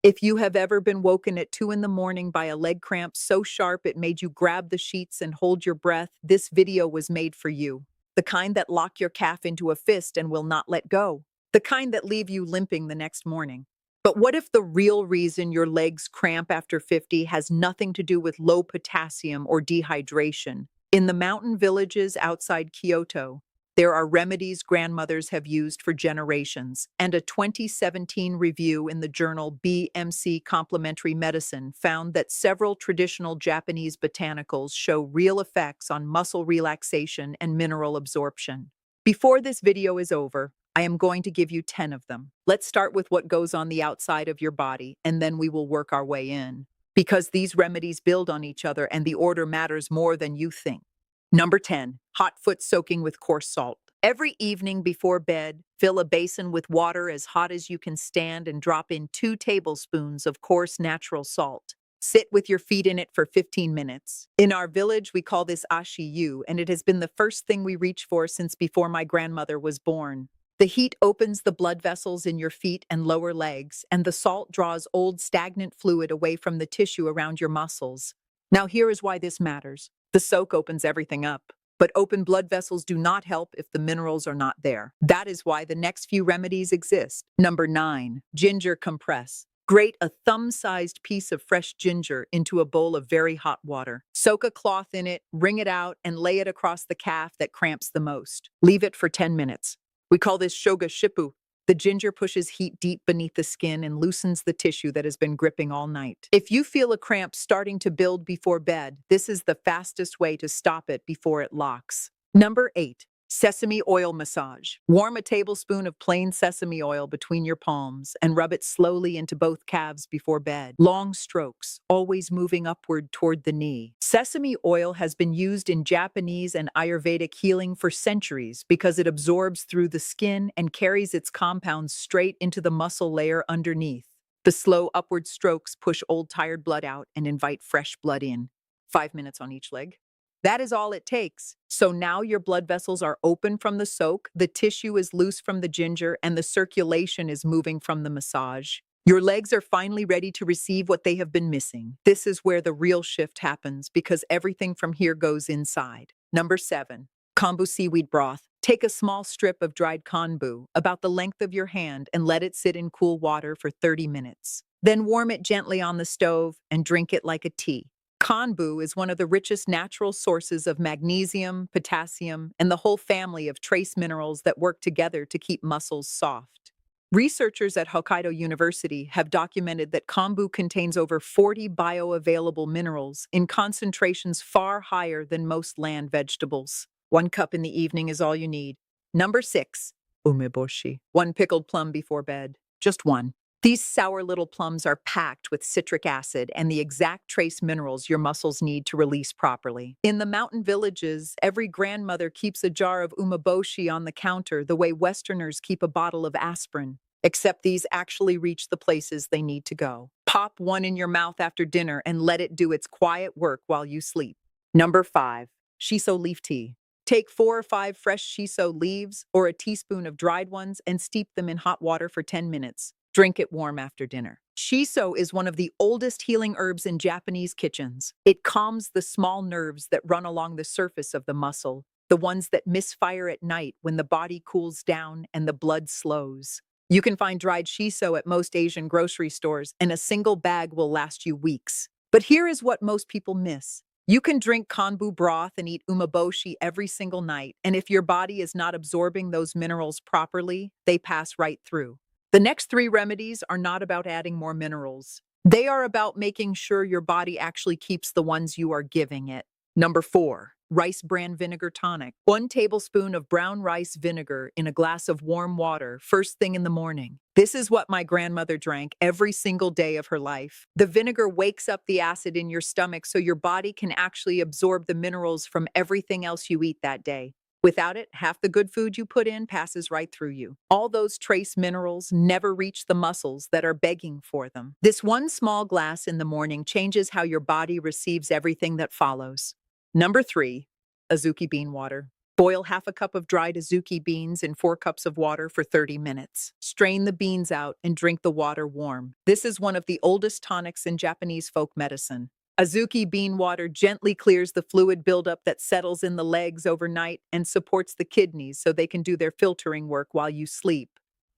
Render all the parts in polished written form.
If you have ever been woken at 2 in the morning by a leg cramp so sharp it made you grab the sheets and hold your breath, this video was made for you. The kind that lock your calf into a fist and will not let go. The kind that leave you limping the next morning. But what if the real reason your legs cramp after 50 has nothing to do with low potassium or dehydration? In the mountain villages outside Kyoto, there are remedies grandmothers have used for generations, and a 2017 review in the journal BMC Complementary Medicine found that several traditional Japanese botanicals show real effects on muscle relaxation and mineral absorption. Before this video is over, I am going to give you 10 of them. Let's start with what goes on the outside of your body, and then we will work our way in. Because these remedies build on each other and the order matters more than you think. Number 10, hot foot soaking with coarse salt. Every evening before bed, fill a basin with water as hot as you can stand and drop in 2 tablespoons of coarse natural salt. Sit with your feet in it for 15 minutes. In our village, we call this ashiyu, and it has been the first thing we reach for since before my grandmother was born. The heat opens the blood vessels in your feet and lower legs, and the salt draws old stagnant fluid away from the tissue around your muscles. Now here is why this matters. The soak opens everything up, but open blood vessels do not help if the minerals are not there. That is why the next few remedies exist. Number 9, ginger compress. Grate a thumb-sized piece of fresh ginger into a bowl of very hot water. Soak a cloth in it, wring it out, and lay it across the calf that cramps the most. Leave it for 10 minutes. We call this shoga shippu. The ginger pushes heat deep beneath the skin and loosens the tissue that has been gripping all night. If you feel a cramp starting to build before bed, this is the fastest way to stop it before it locks. Number 8, sesame oil massage. Warm a tablespoon of plain sesame oil between your palms and rub it slowly into both calves before bed. Long strokes, always moving upward toward the knee. Sesame oil has been used in Japanese and Ayurvedic healing for centuries because it absorbs through the skin and carries its compounds straight into the muscle layer underneath. The slow upward strokes push old tired blood out and invite fresh blood in. 5 minutes on each leg. That is all it takes. So now your blood vessels are open from the soak, the tissue is loose from the ginger, and the circulation is moving from the massage. Your legs are finally ready to receive what they have been missing. This is where the real shift happens because everything from here goes inside. Number 7, konbu seaweed broth. Take a small strip of dried konbu, about the length of your hand, and let it sit in cool water for 30 minutes. Then warm it gently on the stove and drink it like a tea. Konbu is one of the richest natural sources of magnesium, potassium, and the whole family of trace minerals that work together to keep muscles soft. Researchers at Hokkaido University have documented that konbu contains over 40 bioavailable minerals in concentrations far higher than most land vegetables. 1 cup in the evening is all you need. Number 6, umeboshi. 1 pickled plum before bed. Just 1. These sour little plums are packed with citric acid and the exact trace minerals your muscles need to release properly. In the mountain villages, every grandmother keeps a jar of umeboshi on the counter the way Westerners keep a bottle of aspirin, except these actually reach the places they need to go. Pop 1 in your mouth after dinner and let it do its quiet work while you sleep. Number 5, shiso leaf tea. Take 4 or 5 fresh shiso leaves or a teaspoon of dried ones and steep them in hot water for 10 minutes. Drink it warm after dinner. Shiso is one of the oldest healing herbs in Japanese kitchens. It calms the small nerves that run along the surface of the muscle, the ones that misfire at night when the body cools down and the blood slows. You can find dried shiso at most Asian grocery stores, and a single bag will last you weeks. But here is what most people miss. You can drink konbu broth and eat umeboshi every single night, and if your body is not absorbing those minerals properly, they pass right through. The next 3 remedies are not about adding more minerals. They are about making sure your body actually keeps the ones you are giving it. Number 4, rice bran vinegar tonic. 1 tablespoon of brown rice vinegar in a glass of warm water first thing in the morning. This is what my grandmother drank every single day of her life. The vinegar wakes up the acid in your stomach so your body can actually absorb the minerals from everything else you eat that day. Without it, half the good food you put in passes right through you. All those trace minerals never reach the muscles that are begging for them. This 1 small glass in the morning changes how your body receives everything that follows. Number 3, azuki bean water. Boil half a cup of dried azuki beans in 4 cups of water for 30 minutes. Strain the beans out and drink the water warm. This is one of the oldest tonics in Japanese folk medicine. Azuki bean water gently clears the fluid buildup that settles in the legs overnight and supports the kidneys so they can do their filtering work while you sleep.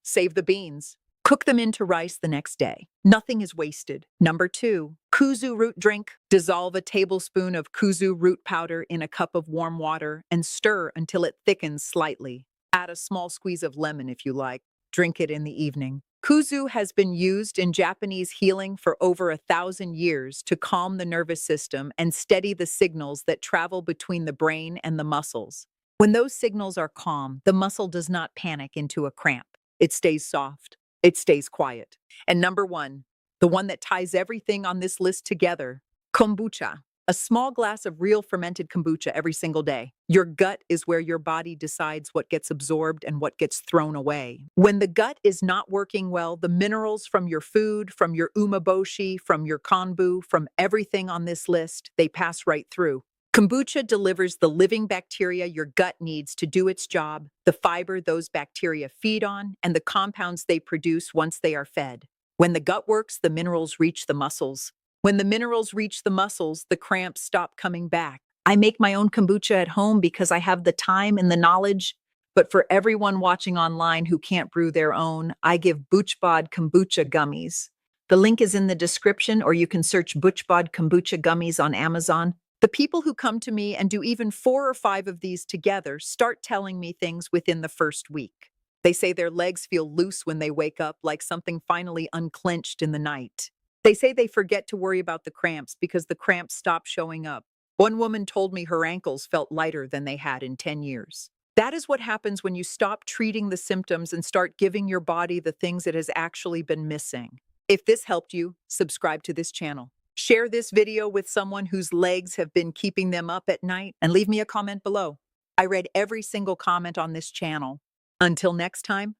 Save the beans. Cook them into rice the next day. Nothing is wasted. Number 2, kuzu root drink. Dissolve a tablespoon of kuzu root powder in a cup of warm water and stir until it thickens slightly. Add a small squeeze of lemon if you like. Drink it in the evening. Kuzu has been used in Japanese healing for over 1,000 years to calm the nervous system and steady the signals that travel between the brain and the muscles. When those signals are calm, the muscle does not panic into a cramp. It stays soft. It stays quiet. And number 1, the one that ties everything on this list together, kombucha. A small glass of real fermented kombucha every single day. Your gut is where your body decides what gets absorbed and what gets thrown away. When the gut is not working well, the minerals from your food, from your umeboshi, from your konbu, from everything on this list, they pass right through. Kombucha delivers the living bacteria your gut needs to do its job, the fiber those bacteria feed on, and the compounds they produce once they are fed. When the gut works, the minerals reach the muscles. When the minerals reach the muscles, the cramps stop coming back. I make my own kombucha at home because I have the time and the knowledge. But for everyone watching online who can't brew their own, I give BoochBod Kombucha Gummies. The link is in the description, or you can search BoochBod Kombucha Gummies on Amazon. The people who come to me and do even 4 or 5 of these together start telling me things within the first week. They say their legs feel loose when they wake up, like something finally unclenched in the night. They say they forget to worry about the cramps because the cramps stop showing up. One woman told me her ankles felt lighter than they had in 10 years. That is what happens when you stop treating the symptoms and start giving your body the things it has actually been missing. If this helped you, subscribe to this channel. Share this video with someone whose legs have been keeping them up at night, and leave me a comment below. I read every single comment on this channel. Until next time,